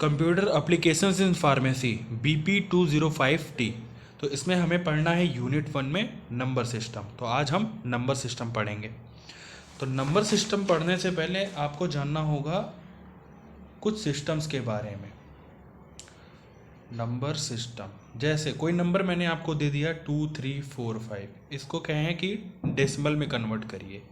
Computer applications in pharmacy BP 205T। तो इसमें हमें पढ़ना है यूनिट 1 में नंबर सिस्टम। तो आज हम नंबर सिस्टम पढ़ेंगे। तो नंबर सिस्टम पढ़ने से पहले आपको जानना होगा कुछ सिस्टम्स के बारे में। नंबर सिस्टम जैसे कोई नंबर मैंने आपको दे दिया 2 3 4 5, इसको कहें कि डेसिमल में कन्वर्ट करिए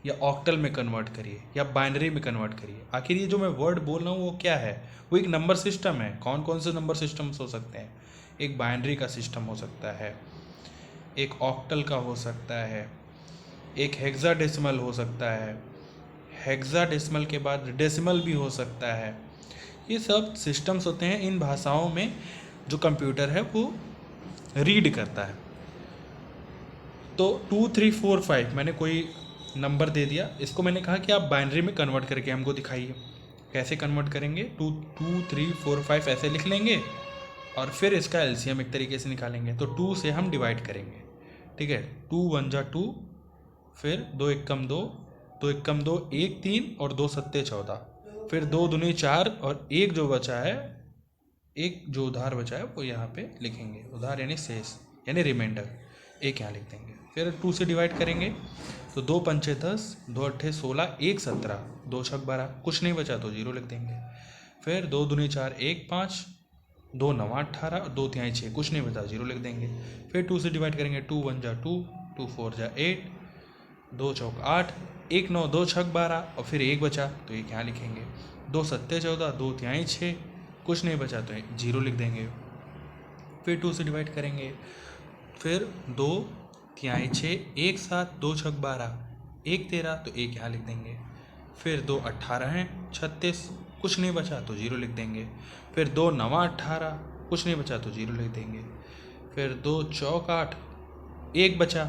या ऑक्टल में कन्वर्ट करिए या बाइनरी में कन्वर्ट करिए। आखिर ये जो मैं वर्ड बोल रहा हूँ वो क्या है? वो एक नंबर सिस्टम है। कौन कौन से नंबर सिस्टम्स हो सकते हैं? एक बाइनरी का सिस्टम हो सकता है, एक ऑक्टल का हो सकता है, एक हेक्साडेसिमल हो सकता है, हेक्साडेसिमल के बाद डेसिमल भी हो सकता है। ये सब सिस्टम्स होते हैं इन भाषाओं में जो कंप्यूटर है वो रीड करता है। तो 2 3 4 5 मैंने कोई नंबर दे दिया, इसको मैंने कहा कि आप बाइनरी में कन्वर्ट करके हमको दिखाइए। कैसे कन्वर्ट करेंगे? 2 2 3 4 5 ऐसे लिख लेंगे और फिर इसका एलसीएम एक तरीके से निकालेंगे। तो 2 से हम डिवाइड करेंगे, ठीक है। 2 1 जा 2, फिर 2 एकम 2, 2 एकम 2 1 3 और 2 सत्ते 14, फिर 2 दूनी 4 और एक जो बचा है, एक जो उधार बचा है वो यहाँ पे लिखेंगे। उधार यानी शेष यानी रिमाइंडर, एक यहाँ लिख देंगे। फिर 2 से डिवाइड करेंगे तो 2 पंचे 10, 2 अट्ठे 16, 1 17, 2 छक 12, कुछ नहीं बचा तो 0 लिख देंगे। फिर 2 दूनी 4 1 5, 2 नवा 18, 2 तिहाई 6, कुछ नहीं बचा 0 लिख देंगे। फिर 2 से डिवाइड करेंगे, 2 1 जा 2, 2 4 जा 8, 2 चौक 8, 1 9, 2 छक 12 और फिर 1 बचा तो 1 यहाँ लिखेंगे। 2 सत्ते 14, 2 तिहाई 6, कुछ नहीं बचा तो 0 लिख देंगे। फिर 2 से डिवाइड करेंगे, फिर 2 तिहाई 6, 1 7, 2 छक 12, 1 13 तो 1 यहाँ लिख देंगे। फिर 2 18 हैं 36, कुछ नहीं बचा तो 0 लिख देंगे। फिर 2 नवा 18, कुछ नहीं बचा तो 0 लिख देंगे। फिर 2 चौक 8, 1 बचा,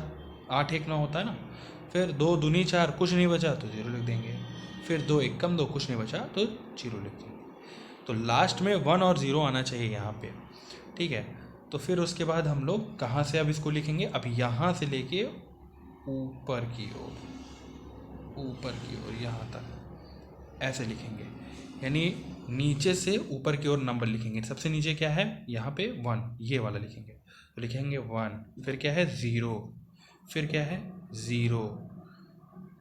8 1 9 होता है ना। फिर 2 दूनी 4, कुछ नहीं बचा तो 0 लिख देंगे। फिर 2 एकम 2, कुछ नहीं बचा तो 0 लिख देंगे। तो लास्ट में 1 और 0 आना चाहिए यहाँ पे, ठीक है। तो फिर उसके बाद हम लोग कहाँ से अब इसको लिखेंगे? अब यहाँ से लेके ऊपर की ओर यहाँ तक ऐसे लिखेंगे, यानी नीचे से ऊपर की ओर नंबर लिखेंगे। सबसे नीचे क्या है? यहाँ पे 1, ये वाला लिखेंगे। तो लिखेंगे 1, फिर क्या है 0, फिर क्या है 0,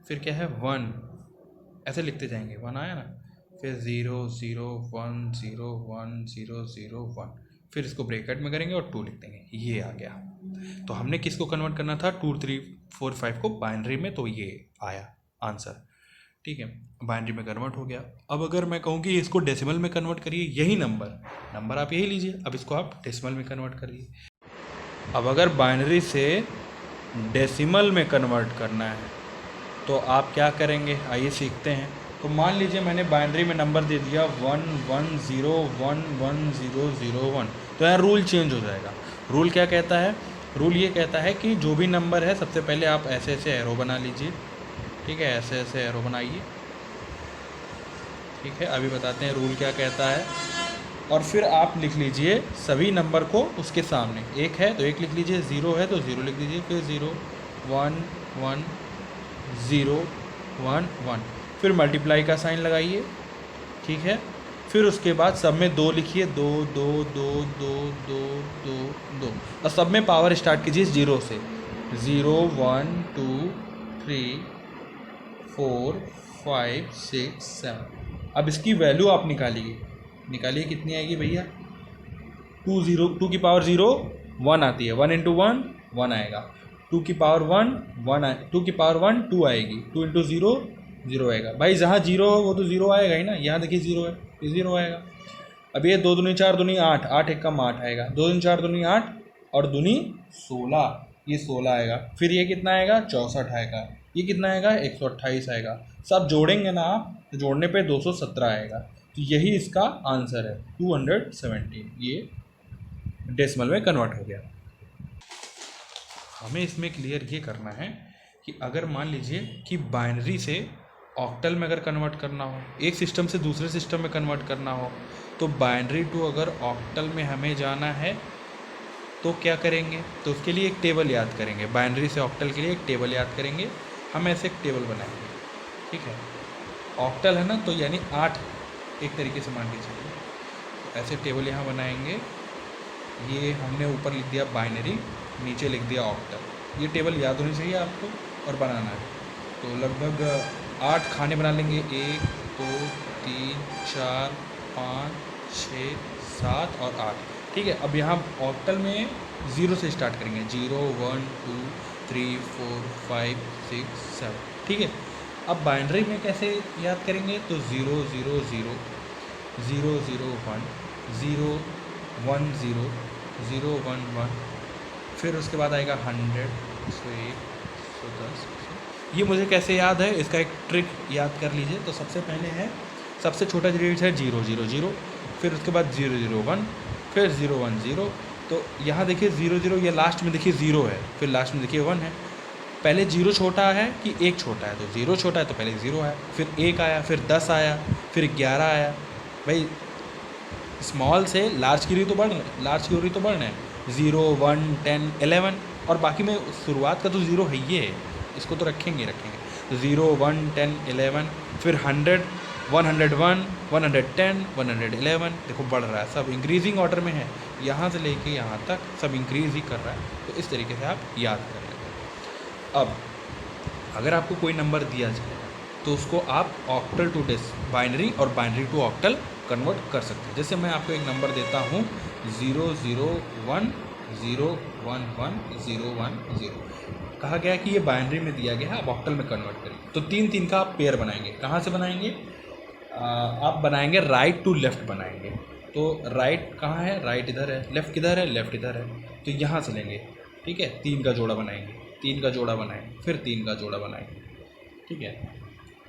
फिर क्या है 1, ऐसे लिखते जाएंगे। 1 आया ना, फिर 0 0 1 0 1 0 0 1, फिर इसको ब्रैकेट में करेंगे और 2 लिख देंगे। ये आ गया। तो हमने किसको कन्वर्ट करना था? 2 3 4 5 को बाइनरी में, तो ये आया आंसर, ठीक है। बाइनरी में कन्वर्ट हो गया। अब अगर मैं कहूँ कि इसको डेसिमल में कन्वर्ट करिए, यही नंबर आप यही लीजिए, अब इसको आप डेसिमल में कन्वर्ट करिए। अब अगर बाइनरी से डेसिमल में कन्वर्ट करना है तो आप क्या करेंगे? आइए सीखते हैं। तो मान लीजिए मैंने बाइनरी में नंबर दे दिया 1 1 0 1 1 0 0 1, तो यहाँ रूल चेंज हो जाएगा। रूल क्या कहता है? रूल ये कहता है कि जो भी नंबर है सबसे पहले आप ऐसे ऐसे एरो बना लीजिए, ठीक है। ऐसे ऐसे एरो बनाइए, ठीक है। अभी बताते हैं रूल क्या कहता है। और फिर आप लिख लीजिए सभी नंबर को उसके सामने। 1 है तो 1 लिख लीजिए, 0 है तो 0 लिख दीजिए, फिर 0 1 1 0 1 1, फिर मल्टीप्लाई का साइन लगाइए, ठीक है। फिर उसके बाद सब में 2 लिखिए, 2 2 2 2 2 2 2, और सब में पावर स्टार्ट कीजिए 0 से। 0 1 2 3 4 5 6 7। अब इसकी वैल्यू आप निकालिए कितनी आएगी भैया? 2 की पावर 0 1 आती है, 1 इंटू 1 1 आएगा। 2 की पावर 1 2 की पावर 1 2 आएगी, 2 इंटू 0 0 आएगा। भाई जहाँ 0 हो वो तो 0 आएगा ही ना। यहाँ देखिए 0 है, ये 0 आएगा। अब ये 2 दूनी 4 दूनी 8, 8 एक कम 8 आएगा। 2 दूनी 4 दूनी 8 और दूनी 16, ये 16 आएगा। फिर ये कितना आएगा? 64 आएगा। ये कितना आएगा? 128 आएगा। सब जोड़ेंगे ना आप, तो जोड़ने पे 217 आएगा। तो यही इसका आंसर है, 217। ये डेसिमल में कन्वर्ट हो गया। हमें इसमें क्लियर ये करना है कि अगर मान लीजिए कि बाइनरी से ऑक्टल में अगर कन्वर्ट करना हो, एक सिस्टम से दूसरे सिस्टम में कन्वर्ट करना हो, तो बाइनरी टू अगर ऑक्टल में हमें जाना है तो क्या करेंगे? तो उसके लिए एक टेबल याद करेंगे। बाइनरी से ऑक्टल के लिए एक टेबल याद करेंगे। हम ऐसे एक टेबल बनाएंगे, ठीक है। ऑक्टल है ना, तो यानी 8 एक तरीके से मान के चलिए। ऐसे टेबल यहाँ बनाएंगे। ये हमने ऊपर लिख दिया बाइनरी, नीचे लिख दिया ऑक्टल। ये टेबल याद होनी चाहिए आपको और बनाना है। तो लगभग 8 खाने बना लेंगे, 1 2 3 4 5 6 7 और 8। ठीक है, अब यहाँ ऑक्टल में 0 से स्टार्ट करेंगे, 0 1 2 3 4 5 6 7। ठीक है, अब बाइनरी में कैसे याद करेंगे, तो 0 0 0 0 0 1 0 1 0 0 1 1, फिर उसके बाद आएगा 100, 101, 110। ये मुझे कैसे याद है, इसका एक ट्रिक याद कर लीजिए। तो सबसे पहले है, सबसे छोटा डिजिट है 0 0 0, फिर उसके बाद 0 0 1, फिर 0 1 0। तो यहाँ देखिए 0 0, ये लास्ट में देखिए 0 है, फिर लास्ट में देखिए 1 है। पहले 0 छोटा है कि 1 छोटा है, तो 0 छोटा है तो पहले 0 आया, फिर 1 आया, फिर 10 आया, फिर 11 आया। भाई स्मॉल से लार्ज की ओर तो बढ़ रहे हैं, 0 1 10 11, और बाकी में शुरुआत का तो 0 है ही है, इसको तो रखेंगे। 0 1 10 11, फिर 100 101 110 111। देखो बढ़ रहा है, सब इंक्रीजिंग ऑर्डर में है, यहाँ से लेके यहाँ तक सब इंक्रीज ही कर रहा है। तो इस तरीके से आप याद कर लेंगे। अब अगर आपको कोई नंबर दिया जाए तो उसको आप ऑक्टल टू बाइनरी और बाइनरी टू ऑक्टल कन्वर्ट कर सकते हैं। जैसे मैं आपको एक नंबर देता हूँ 0 0 1 0 1 1 0 1 0। कहा गया कि ये बाइनरी में दिया गया है, आप ऑक्टल में कन्वर्ट करिए। तो 3 3 का आप पेयर बनाएंगे। कहाँ से बनाएंगे, आप बनाएंगे राइट टू लेफ़्ट बनाएंगे। तो राइट कहाँ है, राइट इधर है, लेफ़्ट किधर है, लेफ़्ट इधर है। तो यहाँ से लेंगे, ठीक है, 3 का जोड़ा बनाएंगे, 3 का जोड़ा बनाएंगे, फिर 3 का जोड़ा बनाएंगे। ठीक है,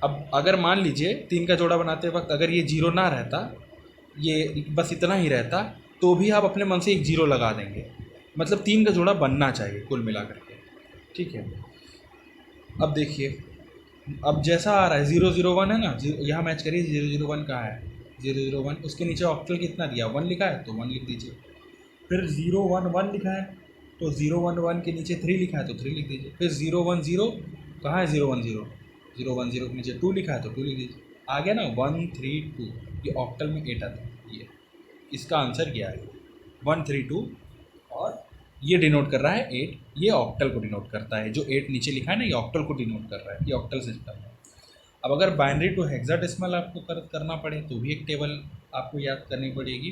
अब अगर मान लीजिए 3 का जोड़ा बनाते वक्त अगर ये 0 ना रहता, ये बस इतना ही रहता, तो भी आप अपने मन से एक 0 लगा देंगे। मतलब 3 का जोड़ा बनना चाहिए कुल मिला करके। ठीक है, अब देखिए, अब जैसा आ रहा है 0 0 1 है ना, यहाँ मैच करिए 0 0 1 कहाँ है, 0 0 1, उसके नीचे ऑक्टल कितना दिया, 1 लिखा है तो 1 लिख दीजिए। फिर 0 1 1 लिखा है तो 0 1 1 के नीचे 3 लिखा है तो 3 लिख दीजिए। फिर 0 1 0 कहाँ है, 0 1 0, 0 1 0 के नीचे 2 लिखा है तो 2 लिख दीजिए। आ गया ना 1 3 2, ये ऑक्टल में 8 आता है। ये इसका आंसर क्या है, 1 3 2, और ये डिनोट कर रहा है 8, ये ऑक्टल को डिनोट करता है। जो 8 नीचे लिखा है ना, ये ऑक्टल को डिनोट कर रहा है, ये ऑक्टल सिस्टम है। अब अगर बाइनरी टू हेक्साडेसिमल आपको करना पड़े तो भी एक टेबल आपको याद करनी पड़ेगी।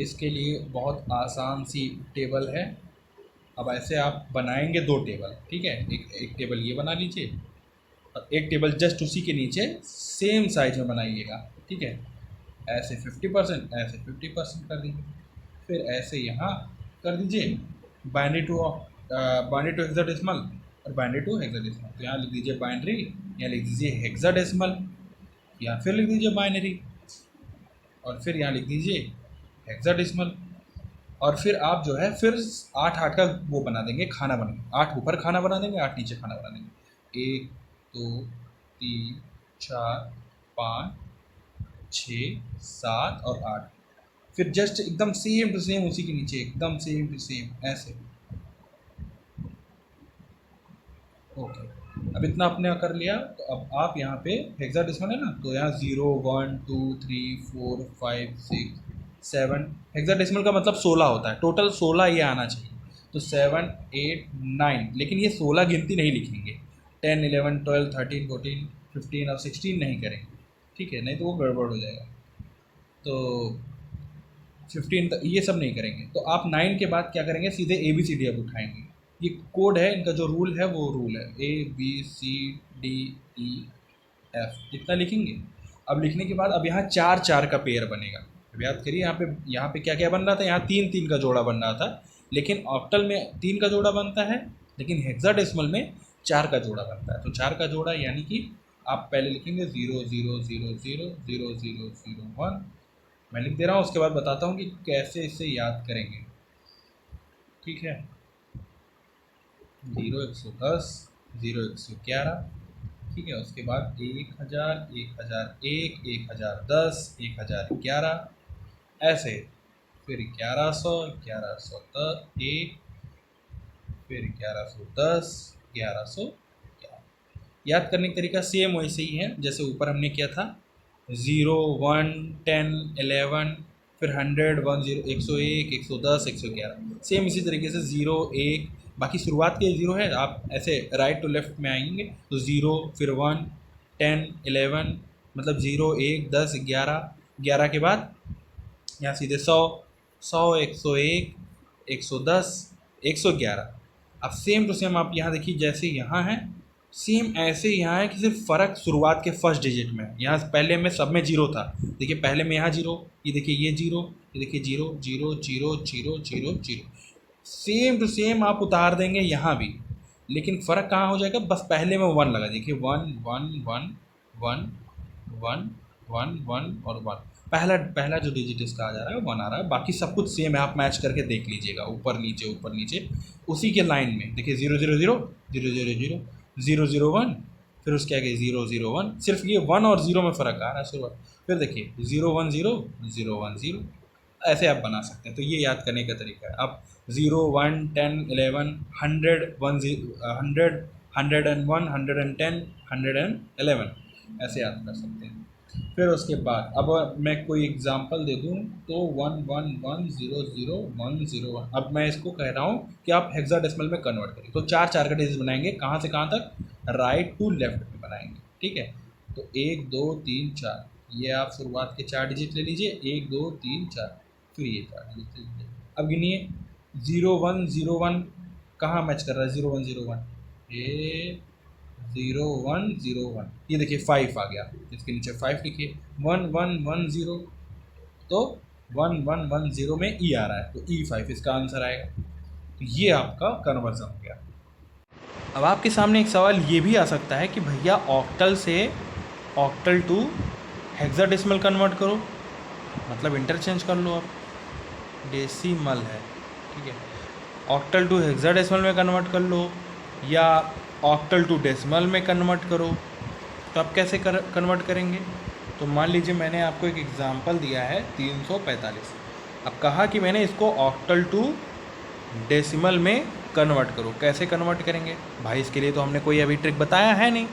इसके लिए बहुत आसान सी टेबल है। अब ऐसे आप बनाएंगे 2 टेबल, ठीक है, एक टेबल ये बना लीजिए और एक टेबल जस्ट उसी के नीचे सेम साइज में बनाइएगा। ठीक है, ऐसे 50%, ऐसे 50% कर दीजिए, फिर ऐसे यहाँ कर दीजिए बाइनरी टू हेक्साडेसिमल और बाइनरी टू हेक्साडेसिमल। तो यहाँ लिख दीजिए बाइनरी, यहाँ लिख दीजिए हेक्साडेसिमल, यहाँ फिर लिख दीजिए बाइनरी, और फिर यहाँ लिख दीजिए हेक्साडेसिमल। और फिर आप जो है फिर 8 8 का वो बना देंगे, खाना बना, 8 ऊपर खाना बना देंगे, 8 नीचे खाना बना देंगे। 1 2 3 4 5 6 7 और 8, फिर जस्ट एकदम सेम टू सेम उसी के नीचे एकदम सेम टू सेम ऐसे। ओके, अब इतना आपने कर लिया, तो अब आप यहाँ पे हेक्साडेसिमल है ना, तो यहाँ 0 1 2 3 4 5 6 7, हेक्साडेसिमल का मतलब 16 होता है, टोटल 16 ये आना चाहिए। तो 7 8 9, लेकिन ये 16 गिनती नहीं लिखेंगे, 10 11 12 13 14 15 और 16 नहीं करेंगे। ठीक है, नहीं तो वो गड़बड़ हो जाएगा। तो 15 तक ये सब नहीं करेंगे। तो आप 9 के बाद क्या करेंगे, सीधे ABCD अब उठाएंगे। ये कोड है, इनका जो रूल है वो रूल है ABCDEF, इतना लिखेंगे। अब लिखने के बाद अब यहाँ 4 4 का पेयर बनेगा। अब याद करिए यहाँ पे क्या क्या बन रहा था, यहाँ 3 3 का जोड़ा बन रहा था, लेकिन ऑक्टल में 3 का जोड़ा बनता है, लेकिन हेक्साडेसिमल में 4 का जोड़ा बनता है। तो 4 का जोड़ा यानी कि आप पहले लिखेंगे 0 0 0 0 0 0 0 1, मैं लिख दे रहा हूँ, उसके बाद बताता हूँ कि कैसे इसे याद करेंगे। ठीक है, 0 110 0 111, ठीक है, उसके बाद 1000 1001 1010 1011 ऐसे, फिर 1100 1101, फिर 1110 1111। याद करने का तरीका सेम वैसे ही है जैसे ऊपर हमने किया था, 0 1 10 11 फिर 100, 10, 101, 110, 111, सेम इसी तरीके से 0, 1, बाकी शुरुआत के 0 है, आप ऐसे राइट टू लेफ्ट में आएंगे तो 0, फिर 1, 10, 11, मतलब 0, 1, 10, 11, 11 के बाद यहाँ सीधे 100, 100, 101, 110, 111। अब सेम टू सेम आप यहाँ देखिए, जैसे यहाँ है सेम ऐसे यहाँ है कि सिर्फ फ़र्क शुरुआत के फर्स्ट डिजिट में है। यहाँ पहले में सब में जीरो था, देखिए पहले में यहाँ जीरो, ये देखिए ये जीरो, ये देखिए zero zero zero zero zero zero, same to same आप उतार देंगे यहाँ भी, लेकिन फ़र्क कहाँ हो जाएगा, बस पहले में 1 लगा, देखिए 1 1 1 1 1 1 1 और 1, पहला पहला जो डिजिट इसका आ जा रहा है 1 आ रहा है, बाकी सब कुछ सेम है, आप मैच करके देख लीजिएगा ऊपर नीचे उसी के लाइन में देखिए 0 0 0 0 0 0 0 0 1, फिर उसके आगे 0 0 1, सिर्फ ये 1 और 0 में फ़र्क आ रहा है शुरुआत, फिर देखिए 0 1 0 0 1 0, ऐसे आप बना सकते हैं। तो ये याद करने का तरीका है, आप 0 1 10 11 100 100 101 110 111 ऐसे याद कर सकते हैं। फिर उसके बाद अब मैं कोई एग्जांपल दे दूं तो 1 1 1 0 0 1 0 1, अब मैं इसको कह रहा हूं कि आप हेक्साडेसिमल में कन्वर्ट करिए, तो 4 4 का डिजिट बनाएंगे, कहाँ से कहाँ तक, राइट टू लेफ्ट में बनाएंगे, ठीक है। तो 1 2 3 4, ये आप शुरुआत के 4 डिजिट ले लीजिए, 1 2 3 4, फिर ये 4 डिजिट ले लीजिए। अब गिनिए 0 1 0 1 कहाँ मैच कर रहा है, 0 1 0 1, ये 0 1 0 1, ये देखिए 5 आ गया, इसके नीचे 5 लिखिए, 1 1 1 0, तो 1 1 1 0 में ई आ रहा है, तो E5 इसका आंसर आएगा। तो ये आपका कन्वर्जन हो गया। अब आपके सामने एक सवाल ये भी आ सकता है कि भैया ऑक्टल से ऑक्टल टू हेक्साडेसिमल कन्वर्ट करो, मतलब इंटरचेंज कर लो, आप डेसिमल है, ठीक है, ऑक्टल टू हेक्साडेसिमल में कन्वर्ट कर लो या ऑक्टल टू डेसिमल में कन्वर्ट करो, तो आप कैसे कन्वर्ट करेंगे। तो मान लीजिए मैंने आपको एक एग्जांपल दिया है 345, अब कहा कि मैंने इसको ऑक्टल टू डेसिमल में कन्वर्ट करो, कैसे कन्वर्ट करेंगे भाई, इसके लिए तो हमने कोई अभी ट्रिक बताया है नहीं,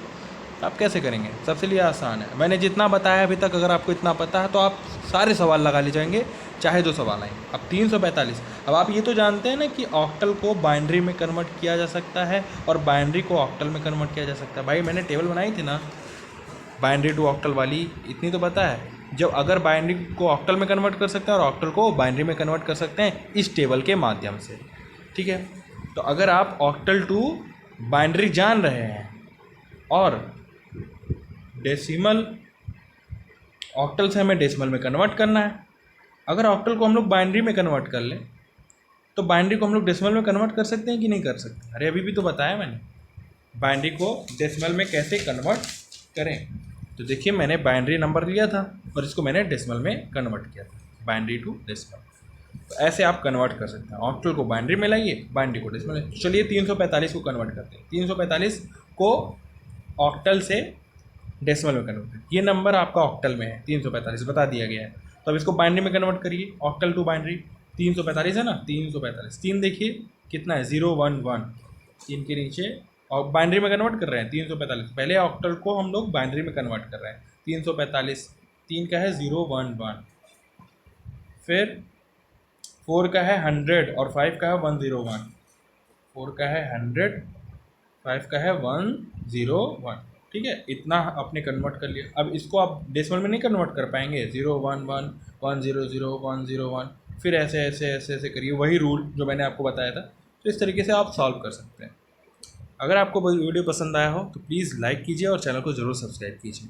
तो आप कैसे करेंगे। सबसे लिए आसान है, मैंने जितना बताया अभी तक, अगर आपको इतना पता है तो आप सारे सवाल लगा ले जाएंगे, चाहे जो सवाल आए। अब 345, अब आप ये तो जानते हैं ना कि ऑक्टल को बाइनरी में कन्वर्ट किया जा सकता है और बाइनरी को ऑक्टल में कन्वर्ट किया जा सकता है। भाई मैंने टेबल बनाई थी ना बाइनरी टू ऑक्टल वाली, इतनी तो पता है, जब अगर बाइनरी को ऑक्टल में कन्वर्ट कर सकते हैं और ऑक्टल को बाइनरी में कन्वर्ट कर सकते हैं इस टेबल के माध्यम से, ठीक है। तो अगर आप ऑक्टल टू बाइनरी जान रहे हैं और डेसिमल ऑक्टल से हमें डेसिमल में कन्वर्ट करना है, अगर ऑक्टल को हम लोग बाइनरी में कन्वर्ट कर लें तो बाइनरी को हम लोग डेसिमल में कन्वर्ट कर सकते हैं कि नहीं कर सकते। अरे अभी भी तो बताया मैंने बाइनरी को डेसिमल में कैसे कन्वर्ट करें। तो देखिए मैंने बाइनरी नंबर लिया था और इसको मैंने डेसिमल में कन्वर्ट किया था, बाइनरी टू डेसिमल। तो ऐसे आप कन्वर्ट कर सकते हैं, ऑक्टल को बाइनरी में लाइए, बाइनरी को डेसिमल में। चलिए 345 को कन्वर्ट करते हैं, 345 को ऑक्टल से डेसिमल में कन्वर्ट करें, ये नंबर आपका ऑक्टल में है 345 बता दिया गया है, तो अब इसको बाइनरी में कन्वर्ट करिए, ऑक्टल टू बाइनरी। 345 है ना, 345, 3 देखिए कितना है 0 1 1, 3 के नीचे, और बाइनरी में कन्वर्ट कर रहे हैं 345, पहले ऑक्टल को हम लोग बाइनरी में कन्वर्ट कर रहे हैं। 345, 3 का है 0 1 1, फिर 4 का है 100 और 5 का है 101, 4 का है 100, 5 का है 101, ठीक है। इतना आपने कन्वर्ट कर लिया। अब इसको आप डेसिमल में नहीं कन्वर्ट कर पाएंगे, 0 1 1 1 0 0 1 0 1, फिर ऐसे ऐसे ऐसे ऐसे करिए, वही रूल जो मैंने आपको बताया था। तो इस तरीके से आप सॉल्व कर सकते हैं। अगर आपको वीडियो पसंद आया हो तो प्लीज़ लाइक कीजिए और चैनल को ज़रूर सब्सक्राइब कीजिए।